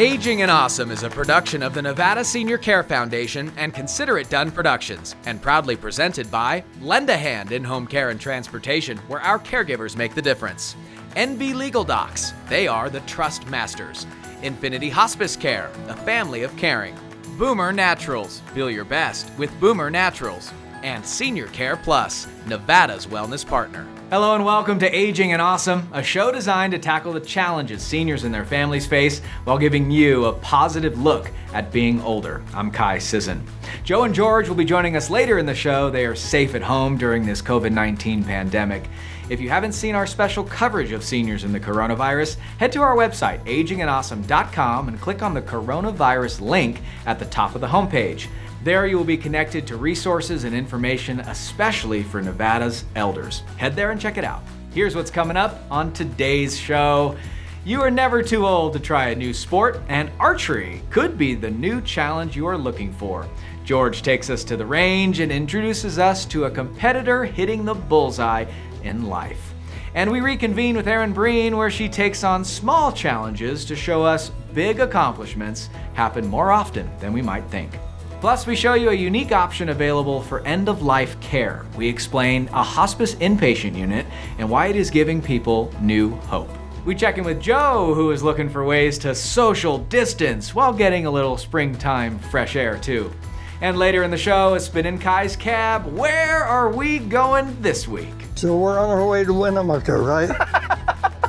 Aging and Awesome is a production of the Nevada Senior Care Foundation and Consider It Done Productions, and proudly presented by Lend a Hand in Home Care and Transportation, where our caregivers make the difference. NB Legal Docs, they are the trust masters. Infinity Hospice Care, a family of caring. Boomer Naturals, feel your best with Boomer Naturals. And Senior Care Plus, Nevada's wellness partner. Hello and welcome to Aging and Awesome, a show designed to tackle the challenges seniors and their families face while giving you a positive look at being older. I'm Kai Sisson. Joe and George will be joining us later in the show. They are safe at home during this COVID-19 pandemic. If you haven't seen our special coverage of seniors and the coronavirus, head to our website, agingandawesome.com, and click on the coronavirus link at the top of the homepage. There you will be connected to resources and information, especially for Nevada's elders. Head there and check it out. Here's what's coming up on today's show. You are never too old to try a new sport, and archery could be the new challenge you are looking for. George takes us to the range and introduces us to a competitor hitting the bullseye in life. And we reconvene with Erin Breen, where she takes on small challenges to show us big accomplishments happen more often than we might think. Plus, we show you a unique option available for end-of-life care. We explain a hospice inpatient unit and why it is giving people new hope. We check in with Joe, who is looking for ways to social distance while getting a little springtime fresh air too. And later in the show, a spin in Kai's cab. Where are we going this week? So we're on our way to Winnemucca, right?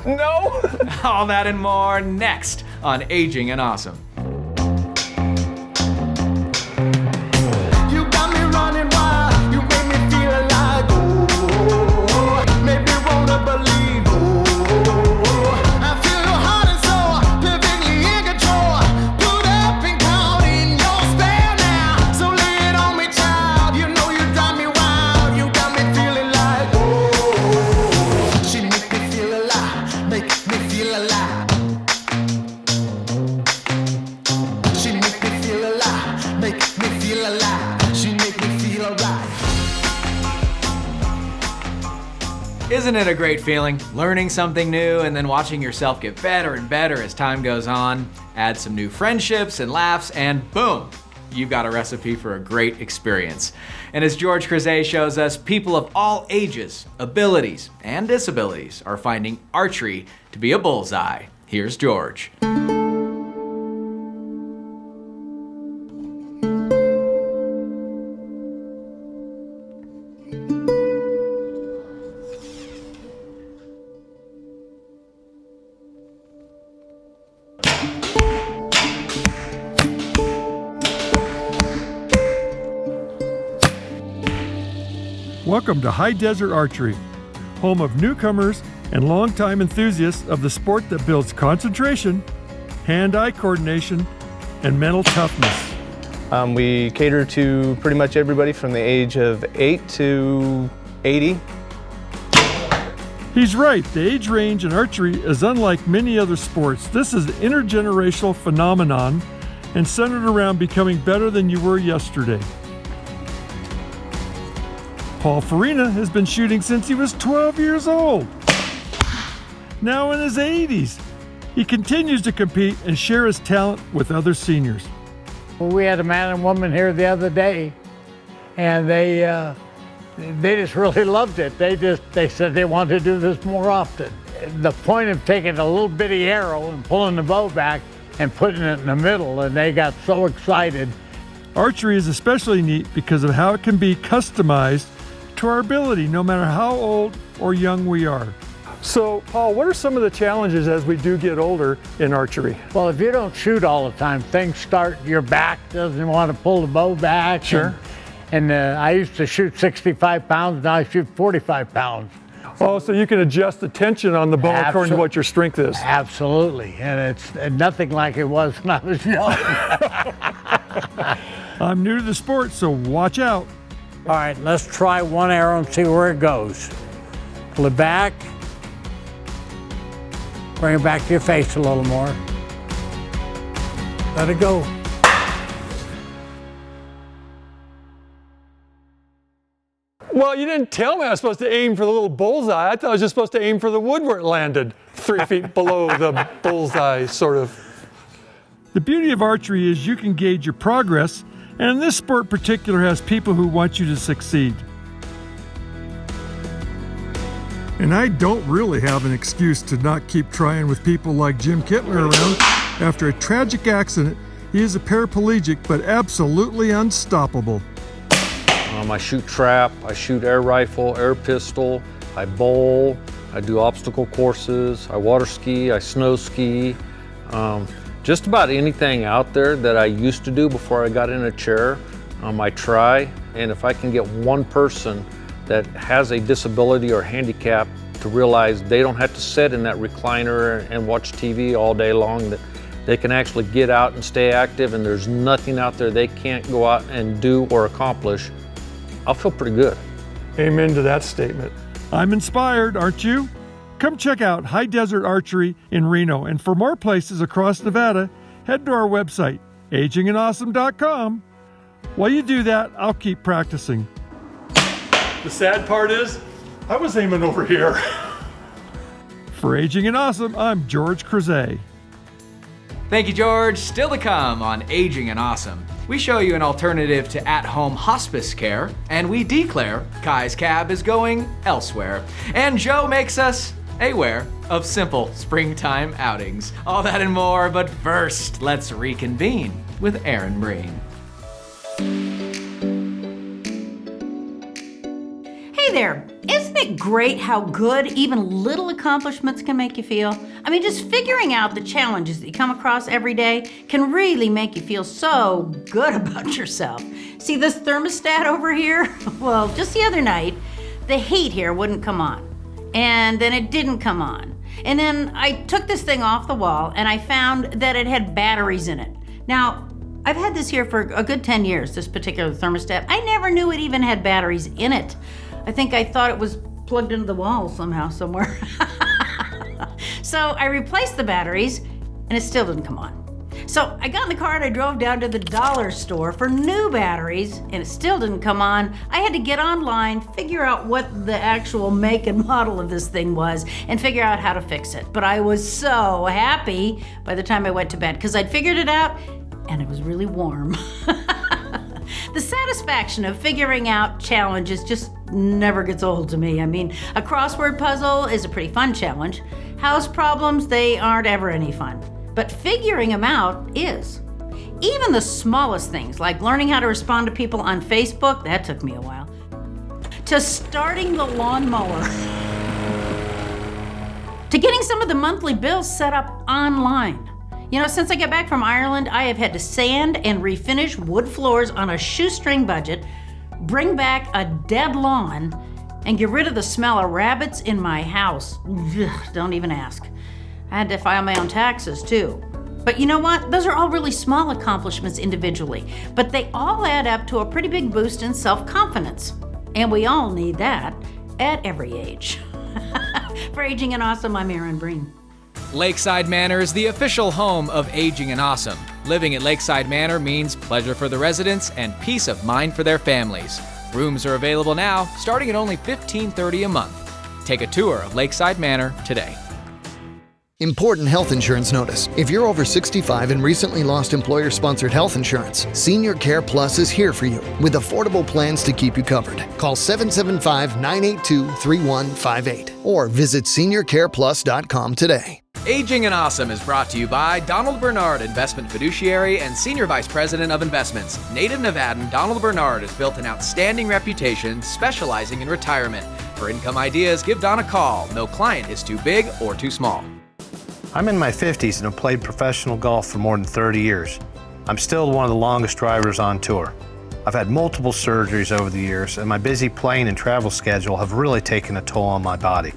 No! All that and more next on Aging and Awesome. Isn't it a great feeling? Learning something new and then watching yourself get better and better as time goes on. Add some new friendships and laughs and boom, you've got a recipe for a great experience. And as George Crozet shows us, people of all ages, abilities, and disabilities are finding archery to be a bullseye. Here's George. Welcome to High Desert Archery, home of newcomers and longtime enthusiasts of the sport that builds concentration, hand-eye coordination, and mental toughness. We cater to pretty much everybody from the age of 8 to 80. He's right, the age range in archery is unlike many other sports. This is an intergenerational phenomenon and centered around becoming better than you were yesterday. Paul Farina has been shooting since he was 12 years old. Now in his 80s, he continues to compete and share his talent with other seniors. We had a man and woman here the other day, and they just really loved it. They said they wanted to do this more often. The point of taking a little bitty arrow and pulling the bow back and putting it in the middle, and they got so excited. Archery is especially neat because of how it can be customized to our ability, no matter how old or young we are. So, Paul, what are some of the challenges as we do get older in archery? Well, if you don't shoot all the time, things start, your back doesn't want to pull the bow back. Sure. And I used to shoot 65 pounds, now I shoot 45 pounds. Oh, so you can adjust the tension on the bow according to what your strength is. Absolutely, and it's nothing like it was when I was young. I'm new to the sport, so watch out. All right, let's try one arrow and see where it goes. Pull it back. Bring it back to your face a little more. Let it go. Well, you didn't tell me I was supposed to aim for the little bullseye. I thought I was just supposed to aim for the wood where it landed, 3 feet below the bullseye, sort of. The beauty of archery is you can gauge your progress, and in this sport in particular has people who want you to succeed. And I don't really have an excuse to not keep trying with people like Jim Kittler around. After a tragic accident, he is a paraplegic but absolutely unstoppable. I shoot trap, I shoot air rifle, air pistol, I bowl, I do obstacle courses, I water ski, I snow ski. Just about anything out there that I used to do before I got in a chair, I try. And if I can get one person that has a disability or handicap to realize they don't have to sit in that recliner and watch TV all day long, that they can actually get out and stay active, and there's nothing out there they can't go out and do or accomplish, I'll feel pretty good. Amen to that statement. I'm inspired, aren't you? Come check out High Desert Archery in Reno, and for more places across Nevada, head to our website, agingandawesome.com. While you do that, I'll keep practicing. The sad part is, I was aiming over here. For Aging and Awesome, I'm George Crozet. Thank you, George. Still to come on Aging and Awesome. We show you an alternative to at-home hospice care, and we declare Kai's cab is going elsewhere. And Joe makes us aware of simple springtime outings. All that and more, but first, let's reconvene with Aaron Breen. Hey there, isn't it great how good even little accomplishments can make you feel? I mean, just figuring out the challenges that you come across every day can really make you feel so good about yourself. See this thermostat over here? Well, just the other night, the heat here wouldn't come on. And then it didn't come on. And then I took this thing off the wall and I found that it had batteries in it. Now, I've had this here for a good 10 years, this particular thermostat. I never knew it even had batteries in it. I think I thought it was plugged into the wall somehow, somewhere. So I replaced the batteries and it still didn't come on. So I got in the car and I drove down to the dollar store for new batteries and it still didn't come on. I had to get online, figure out what the actual make and model of this thing was, and figure out how to fix it. But I was so happy by the time I went to bed because I'd figured it out and it was really warm. The satisfaction of figuring out challenges just never gets old to me. I mean, a crossword puzzle is a pretty fun challenge. House problems, they aren't ever any fun. But figuring them out is. Even the smallest things, like learning how to respond to people on Facebook, that took me a while, to starting the lawnmower, to getting some of the monthly bills set up online. You know, since I got back from Ireland, I have had to sand and refinish wood floors on a shoestring budget, bring back a dead lawn, and get rid of the smell of rabbits in my house. Ugh, don't even ask. I had to file my own taxes too. But you know what? Those are all really small accomplishments individually, but they all add up to a pretty big boost in self-confidence. And we all need that at every age. For Aging and Awesome, I'm Aaron Breen. Lakeside Manor is the official home of Aging and Awesome. Living at Lakeside Manor means pleasure for the residents and peace of mind for their families. Rooms are available now, starting at only $15.30 a month. Take a tour of Lakeside Manor today. Important health insurance notice. If you're over 65 and recently lost employer-sponsored health insurance, Senior Care Plus is here for you with affordable plans to keep you covered. Call 775-982-3158 or visit seniorcareplus.com today. Aging and Awesome is brought to you by Donald Bernard, Investment Fiduciary and Senior Vice President of Investments. Native Nevadan Donald Bernard has built an outstanding reputation specializing in retirement. For income ideas, give Don a call. No client is too big or too small. I'm in my 50s and have played professional golf for more than 30 years. I'm still one of the longest drivers on tour. I've had multiple surgeries over the years, and my busy playing and travel schedule have really taken a toll on my body.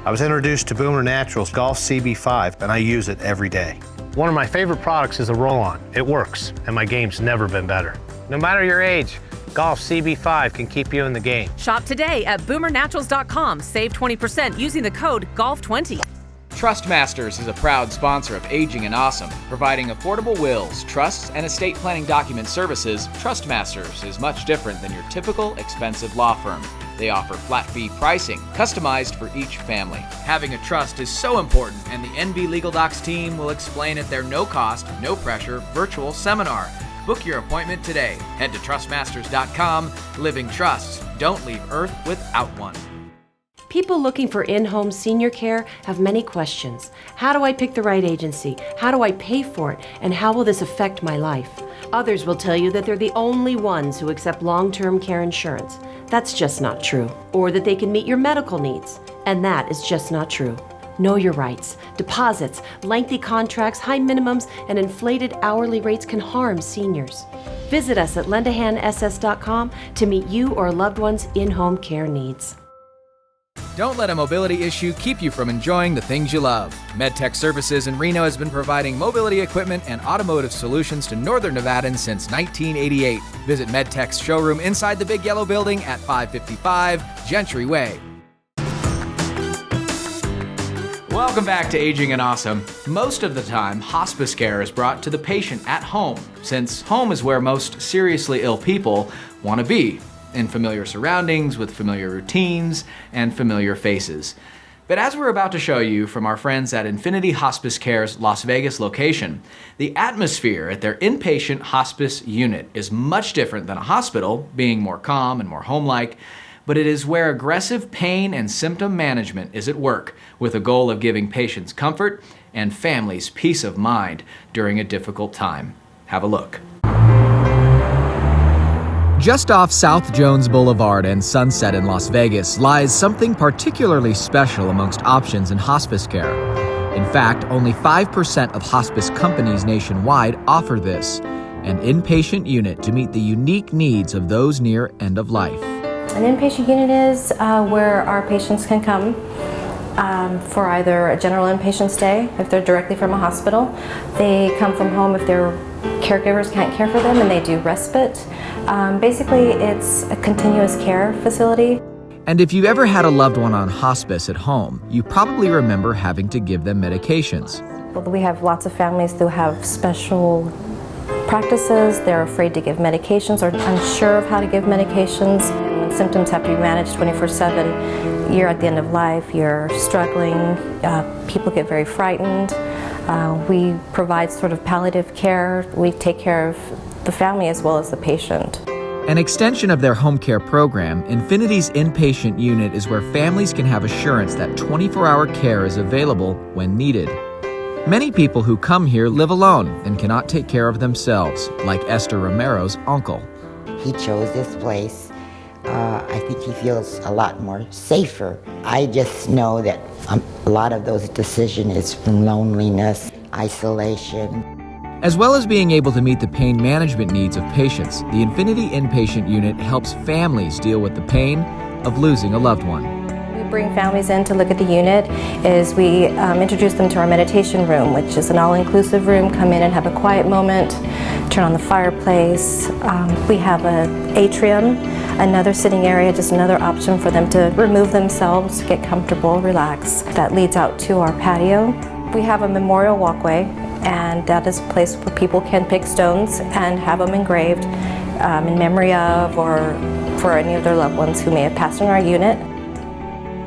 I was introduced to Boomer Naturals Golf CB5, and I use it every day. One of my favorite products is a roll-on. It works, and my game's never been better. No matter your age, Golf CB5 can keep you in the game. Shop today at boomernaturals.com. Save 20% using the code GOLF20. Trustmasters is a proud sponsor of Aging and Awesome, providing affordable wills, trusts, and estate planning document services. Trustmasters is much different than your typical expensive law firm. They offer flat fee pricing, customized for each family. Having a trust is so important, and the NB Legal Docs team will explain at their no-cost, no-pressure virtual seminar. Book your appointment today. Head to trustmasters.com. Living trusts. Don't leave Earth without one. People looking for in-home senior care have many questions. How do I pick the right agency? How do I pay for it? And how will this affect my life? Others will tell you that they're the only ones who accept long-term care insurance. That's just not true. Or that they can meet your medical needs. And that is just not true. Know your rights. Deposits, lengthy contracts, high minimums, and inflated hourly rates can harm seniors. Visit us at lendahandss.com to meet you or a loved one's in-home care needs. Don't let a mobility issue keep you from enjoying the things you love. MedTech Services in Reno has been providing mobility equipment and automotive solutions to Northern Nevadans since 1988. Visit MedTech's showroom inside the Big Yellow Building at 555 Gentry Way. Welcome back to Aging and Awesome. Most of the time, hospice care is brought to the patient at home, since home is where most seriously ill people want to be, in familiar surroundings with familiar routines and familiar faces. But as we're about to show you from our friends at Infinity Hospice Care's Las Vegas location, the atmosphere at their inpatient hospice unit is much different than a hospital, being more calm and more home-like, but it is where aggressive pain and symptom management is at work, with a goal of giving patients comfort and families peace of mind during a difficult time. Have a look. Just off South Jones Boulevard and Sunset in Las Vegas lies something particularly special amongst options in hospice care. In fact, only 5% of hospice companies nationwide offer this, an inpatient unit to meet the unique needs of those near end of life. An inpatient unit is where our patients can come for either a general inpatient stay, if they're directly from a hospital. They come from home if their caregivers can't care for them, and they do respite. Basically, it's a continuous care facility. And if you've ever had a loved one on hospice at home, you probably remember having to give them medications. We have lots of families who have special practices. They're afraid to give medications or unsure of how to give medications. When symptoms have to be managed 24/7, you're at the end of life, you're struggling, people get very frightened. We provide sort of palliative care. We take care of the family as well as the patient. An extension of their home care program, Infinity's inpatient unit is where families can have assurance that 24-hour care is available when needed. Many people who come here live alone and cannot take care of themselves, like Esther Romero's uncle. He chose this place. I think he feels a lot more safer. I just know that a lot of those decisions is from loneliness, isolation. As well as being able to meet the pain management needs of patients, the Infinity Inpatient Unit helps families deal with the pain of losing a loved one. We bring families in to look at the unit is we introduce them to our meditation room, which is an all-inclusive room. Come in and have a quiet moment, turn on the fireplace. We have an atrium, another sitting area, just another option for them to remove themselves, get comfortable, relax. That leads out to our patio. We have a memorial walkway, and that is a place where people can pick stones and have them engraved in memory of or for any of their loved ones who may have passed in our unit.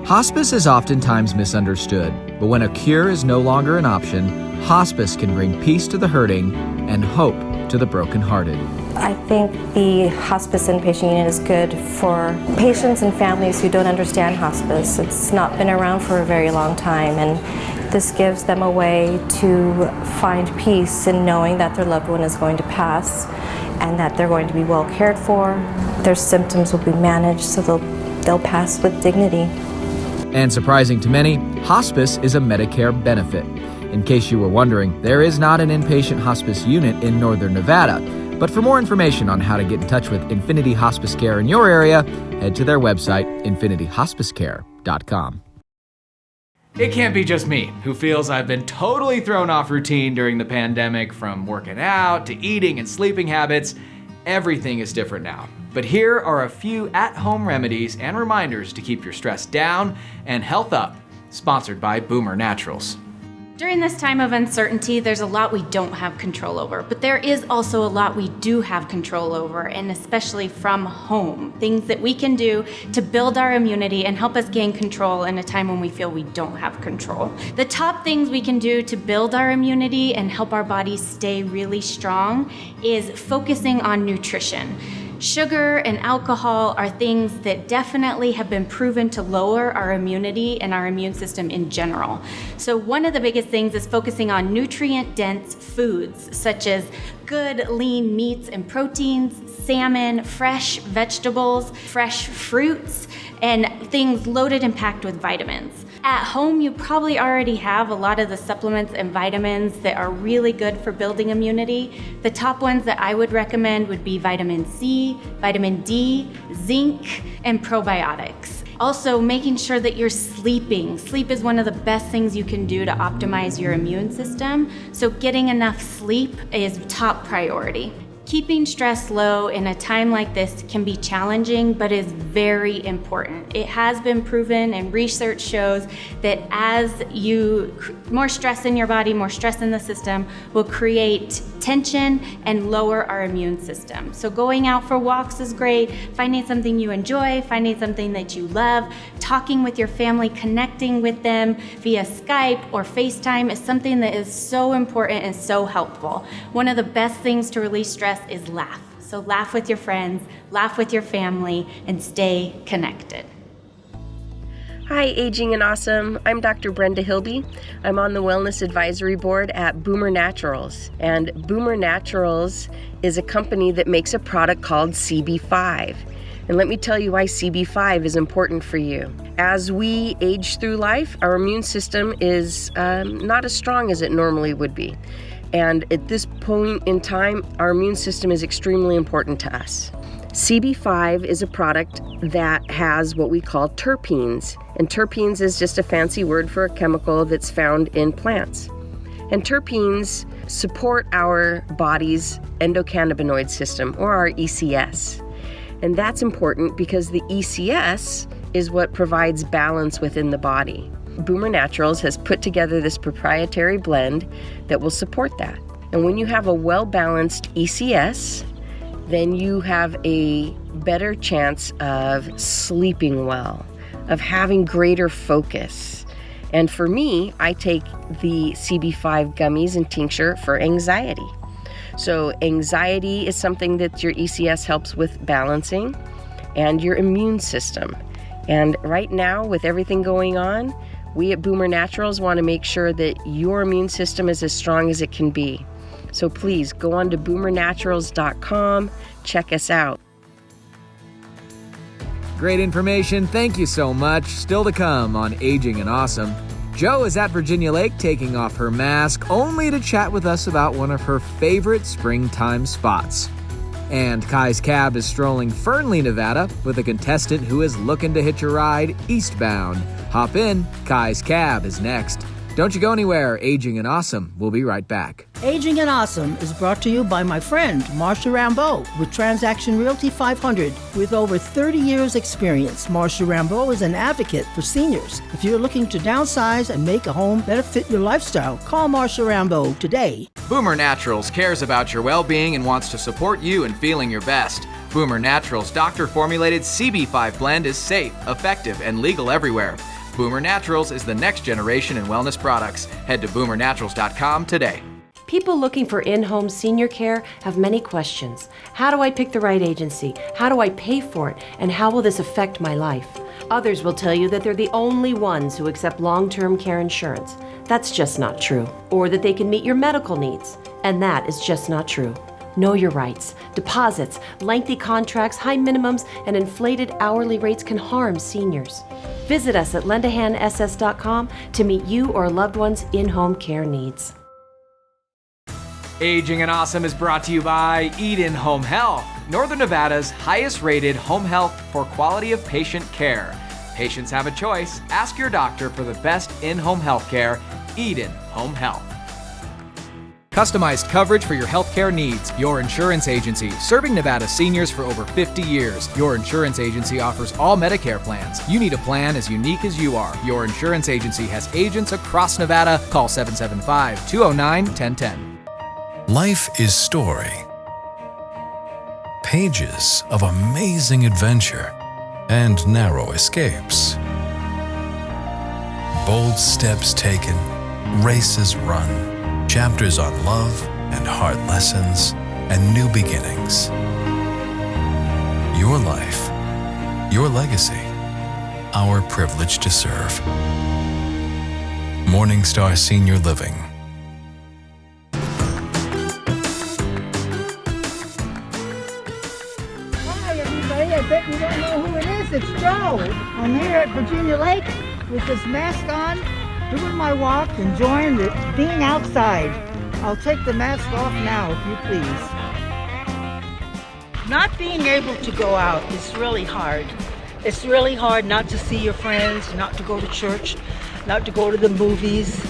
Hospice is oftentimes misunderstood, but when a cure is no longer an option, hospice can bring peace to the hurting and hope to the brokenhearted. I think the hospice inpatient unit is good for patients and families who don't understand hospice. It's not been around for a very long time, and this gives them a way to find peace in knowing that their loved one is going to pass and that they're going to be well cared for. Their symptoms will be managed so they'll pass with dignity. And surprising to many, hospice is a Medicare benefit. In case you were wondering, there is not an inpatient hospice unit in Northern Nevada. But for more information on how to get in touch with Infinity Hospice Care in your area, head to their website, infinityhospicecare.com. It can't be just me who feels I've been totally thrown off routine during the pandemic, from working out to eating and sleeping habits. Everything is different now. But here are a few at-home remedies and reminders to keep your stress down and health up, sponsored by Boomer Naturals. During this time of uncertainty, there's a lot we don't have control over, but there is also a lot we do have control over, and especially from home. Things that we can do to build our immunity and help us gain control in a time when we feel we don't have control. The top things we can do to build our immunity and help our bodies stay really strong is focusing on nutrition. Sugar and alcohol are things that definitely have been proven to lower our immunity and our immune system in general. So one of the biggest things is focusing on nutrient-dense foods, such as good lean meats and proteins, salmon, fresh vegetables, fresh fruits, and things loaded and packed with vitamins. At home, you probably already have a lot of the supplements and vitamins that are really good for building immunity. The top ones that I would recommend would be vitamin C, vitamin D, zinc, and probiotics. Also, making sure that you're sleeping. Sleep is one of the best things you can do to optimize your immune system, so getting enough sleep is top priority. Keeping stress low in a time like this can be challenging, but is very important. It has been proven, and research shows that more stress in your body, more stress in the system will create tension and lower our immune system. So going out for walks is great, finding something you enjoy, finding something that you love, talking with your family, connecting with them via Skype or FaceTime is something that is so important and so helpful. One of the best things to release stress is laugh. So laugh with your friends, laugh with your family, and stay connected. Hi, Aging and Awesome. I'm Dr. Brenda Hilby. I'm on the Wellness Advisory Board at Boomer Naturals. And Boomer Naturals is a company that makes a product called CB5. And let me tell you why CB5 is important for you. As we age through life, our immune system is not as strong as it normally would be. And at this point in time, our immune system is extremely important to us. CB5 is a product that has what we call terpenes. And terpenes is just a fancy word for a chemical that's found in plants. And terpenes support our body's endocannabinoid system, or our ECS. And that's important because the ECS is what provides balance within the body. Boomer Naturals has put together this proprietary blend that will support that. And when you have a well-balanced ECS, then you have a better chance of sleeping well, of having greater focus. And for me, I take the CB5 gummies and tincture for anxiety. So anxiety is something that your ECS helps with balancing, and your immune system. And right now, with everything going on, we at Boomer Naturals want to make sure that your immune system is as strong as it can be. So please go on to boomernaturals.com, check us out. Great information. Thank you so much. Still to come on Aging and Awesome. Jo is at Virginia Lake taking off her mask only to chat with us about one of her favorite springtime spots. And Kai's Cab is strolling Fernley, Nevada with a contestant who is looking to hitch a ride eastbound. Hop in. Kai's Cab is next. Don't you go anywhere. Aging and Awesome. We'll be right back. Aging and Awesome is brought to you by my friend, Marsha Rambeau, with Transaction Realty 500. With over 30 years' experience, Marsha Rambeau is an advocate for seniors. If you're looking to downsize and make a home better fit your lifestyle, call Marsha Rambeau today. Boomer Naturals cares about your well-being and wants to support you in feeling your best. Boomer Naturals' doctor-formulated CB5 blend is safe, effective, and legal everywhere. Boomer Naturals is the next generation in wellness products. Head to boomernaturals.com today. People looking for in-home senior care have many questions. How do I pick the right agency? How do I pay for it? And how will this affect my life? Others will tell you that they're the only ones who accept long-term care insurance. That's just not true. Or that they can meet your medical needs. And that is just not true. Know your rights. Deposits, lengthy contracts, high minimums, and inflated hourly rates can harm seniors. Visit us at lendahandss.com to meet you or a loved one's in-home care needs. Aging and Awesome is brought to you by Eden Home Health, Northern Nevada's highest-rated home health for quality of patient care. Patients have a choice. Ask your doctor for the best in-home health care. Eden Home Health. Customized coverage for your healthcare needs. Your Insurance Agency, serving Nevada seniors for over 50 years. Your Insurance Agency offers all Medicare plans. You need a plan as unique as you are. Your Insurance Agency has agents across Nevada. Call 775-209-1010. Life is story. Pages of amazing adventure and narrow escapes. Bold steps taken, races run, chapters on love and hard lessons and new beginnings. Your life, your legacy, our privilege to serve. Morningstar Senior Living. Hi, everybody. I bet you don't know who it is. It's Joe. I'm here at Virginia Lake with this mask on, doing my walk, enjoying being outside. I'll take the mask off now, if you please. Not being able to go out is really hard. It's really hard not to see your friends, not to go to church, not to go to the movies.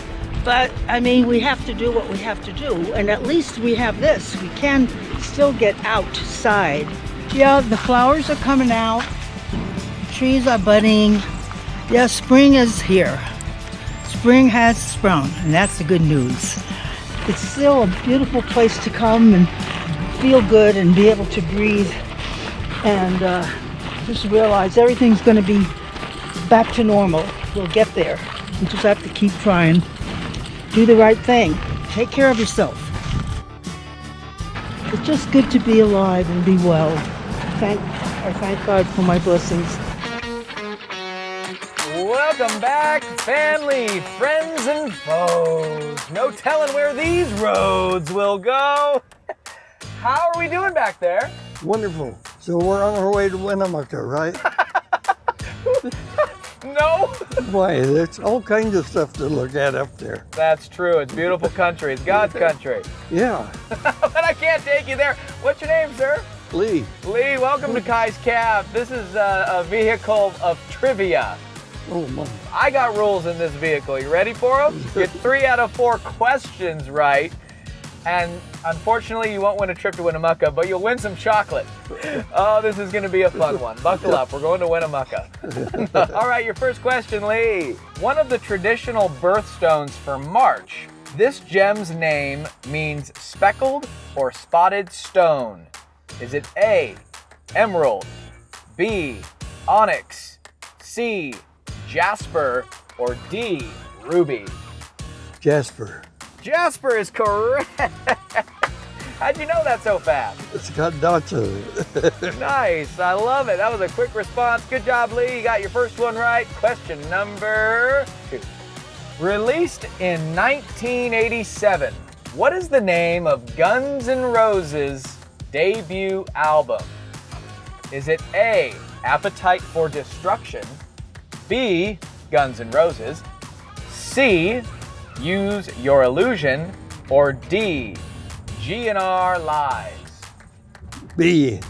But, I mean, we have to do what we have to do. And at least we have this. We can still get outside. Yeah, the flowers are coming out. The trees are budding. Yeah, spring is here. Spring has sprung, and that's the good news. It's still a beautiful place to come and feel good and be able to breathe and just realize everything's going to be back to normal. We'll get there. We just have to keep trying. Do the right thing. Take care of yourself. It's just good to be alive and be well. I thank God for my blessings. Welcome back, family, friends, and foes. No telling where these roads will go. How are we doing back there? Wonderful. So we're on our way to Winnemucca, right? No. Why, there's all kinds of stuff to look at up there. That's true. It's beautiful country. It's God's country. Yeah. But I can't take you there. What's your name, sir? Lee. Lee, welcome to Kai's Cab. This is a vehicle of trivia. Oh, my. I got rules in this vehicle. You ready for them? Get 3 out of 4 questions right. And unfortunately, you won't win a trip to Winnemucca, but you'll win some chocolate. Oh, this is going to be a fun one. Buckle up. We're going to Winnemucca. All right, your first question, Lee. One of the traditional birthstones for March. This gem's name means speckled or spotted stone. Is it A, emerald, B, onyx, C, jasper, or D, ruby? Jasper. Jasper is correct. How'd you know that so fast? It's got dots in it. Nice, I love it. That was a quick response. Good job, Lee. You got your first one right. Question number 2. Released in 1987, what is the name of Guns N' Roses' debut album? Is it A, Appetite for Destruction, B, Guns N' Roses, C, Use Your Illusion, or D, GNR Lies? B.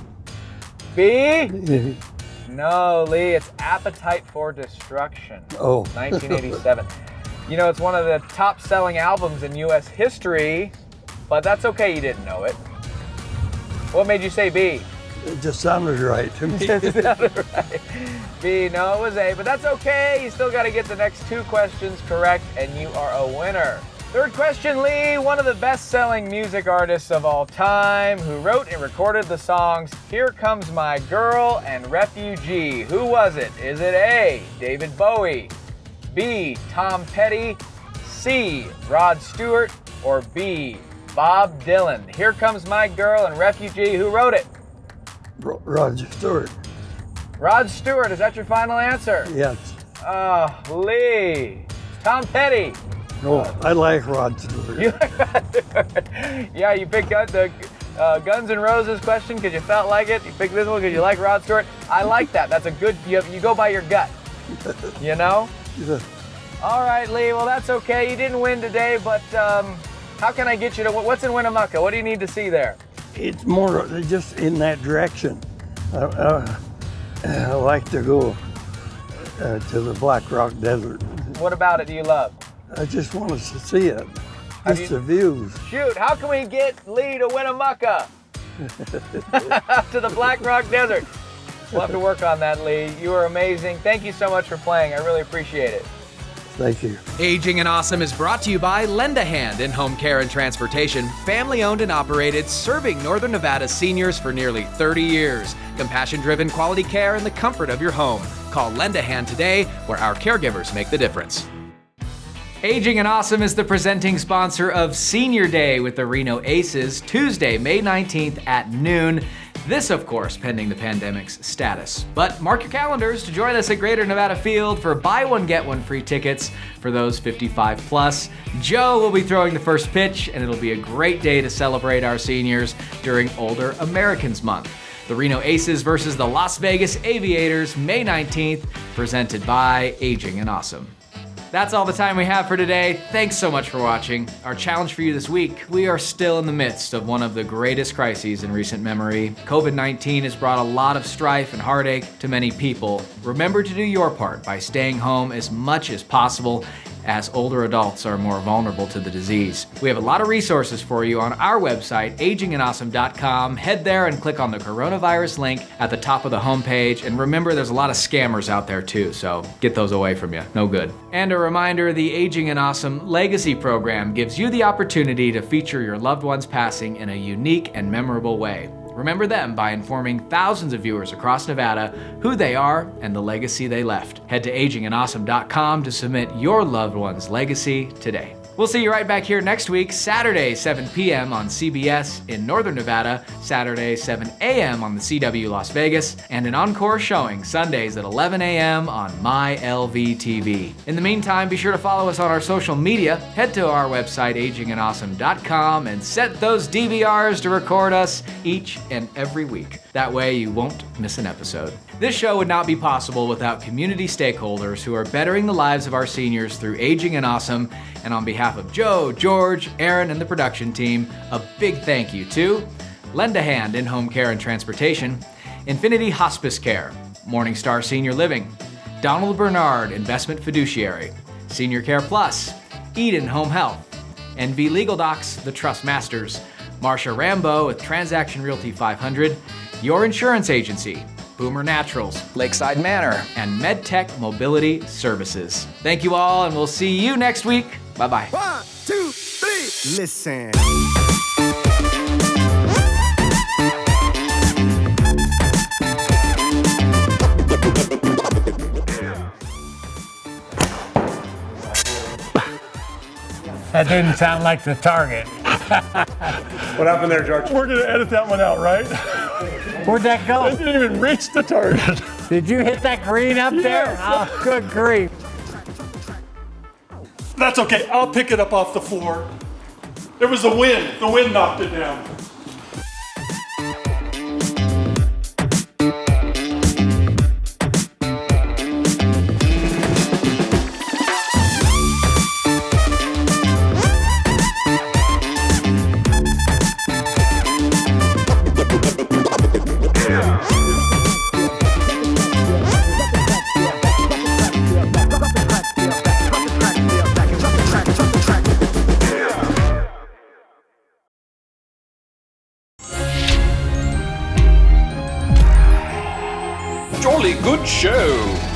B? No, Lee, it's Appetite for Destruction. Oh. 1987. You know, it's one of the top-selling albums in U.S. history, but that's okay you didn't know it. What made you say B? It just sounded right to me. It sounded right. B, no, it was A, but that's okay. You still got to get the next 2 questions correct, and you are a winner. Third question, Lee. One of the best-selling music artists of all time who wrote and recorded the songs Here Comes My Girl and Refugee. Who was it? Is it A, David Bowie, B, Tom Petty, C, Rod Stewart, or B, Bob Dylan? Here Comes My Girl and Refugee. Who wrote it? Roger Stewart. Rod Stewart, is that your final answer? Yes. Oh, Lee. Tom Petty. No, I like Rod Stewart. You like Rod Stewart? Yeah, you picked the Guns N' Roses question because you felt like it. You picked this one because you like Rod Stewart. I like that. That's a good, you go by your gut. You know? Yeah. All right, Lee. Well, that's okay. You didn't win today, but how can I get you to, what's in Winnemucca? What do you need to see there? It's more just in that direction. I like to go to the Black Rock Desert. What about it do you love? I just want us to see it. Just the views. Shoot, how can we get Lee to win a mucka? To the Black Rock Desert. We'll have to work on that, Lee. You are amazing. Thank you so much for playing. I really appreciate it. Thank you. Aging and Awesome is brought to you by Lend a Hand in Home Care and Transportation, family owned and operated, serving Northern Nevada seniors for nearly 30 years. Compassion-driven quality care in the comfort of your home. Call Lend a Hand today, where our caregivers make the difference. Aging and Awesome is the presenting sponsor of Senior Day with the Reno Aces, Tuesday, May 19th at noon. This, of course, pending the pandemic's status. But mark your calendars to join us at Greater Nevada Field for buy one, get one free tickets for those 55 plus. Joe will be throwing the first pitch, and it'll be a great day to celebrate our seniors during Older Americans Month. The Reno Aces versus the Las Vegas Aviators, May 19th, presented by Aging and Awesome. That's all the time we have for today. Thanks so much for watching. Our challenge for you this week: we are still in the midst of one of the greatest crises in recent memory. COVID-19 has brought a lot of strife and heartache to many people. Remember to do your part by staying home as much as possible, as older adults are more vulnerable to the disease. We have a lot of resources for you on our website, agingandawesome.com. Head there and click on the coronavirus link at the top of the homepage. And remember, there's a lot of scammers out there too, so get those away from you. No good. And a reminder, the Aging and Awesome Legacy Program gives you the opportunity to feature your loved one's passing in a unique and memorable way. Remember them by informing thousands of viewers across Nevada who they are and the legacy they left. Head to agingandawesome.com to submit your loved one's legacy today. We'll see you right back here next week, Saturday, 7 p.m. on CBS in Northern Nevada, Saturday, 7 a.m. on the CW Las Vegas, and an encore showing Sundays at 11 a.m. on MyLVTV. In the meantime, be sure to follow us on our social media. Head to our website, agingandawesome.com, and set those DVRs to record us each and every week. That way you won't miss an episode. This show would not be possible without community stakeholders who are bettering the lives of our seniors through Aging and Awesome. And on behalf of Joe, George, Aaron, and the production team, a big thank you to Lend a Hand in Home Care and Transportation, Infinity Hospice Care, Morningstar Senior Living, Donald Bernard Investment Fiduciary, Senior Care Plus, Eden Home Health, NV Legal Docs, The Trust Masters, Marcia Rambo with Transaction Realty 500, Your Insurance Agency, Boomer Naturals, Lakeside Manor, and MedTech Mobility Services. Thank you all, and we'll see you next week. Bye-bye. 1, 2, 3, listen. That didn't sound like the target. What happened there, George? We're gonna edit that one out, right? Where'd that go? It didn't even reach the target. Did you hit that green up there? Oh, good grief. That's okay, I'll pick it up off the floor. There was the wind knocked it down. Jolly good show.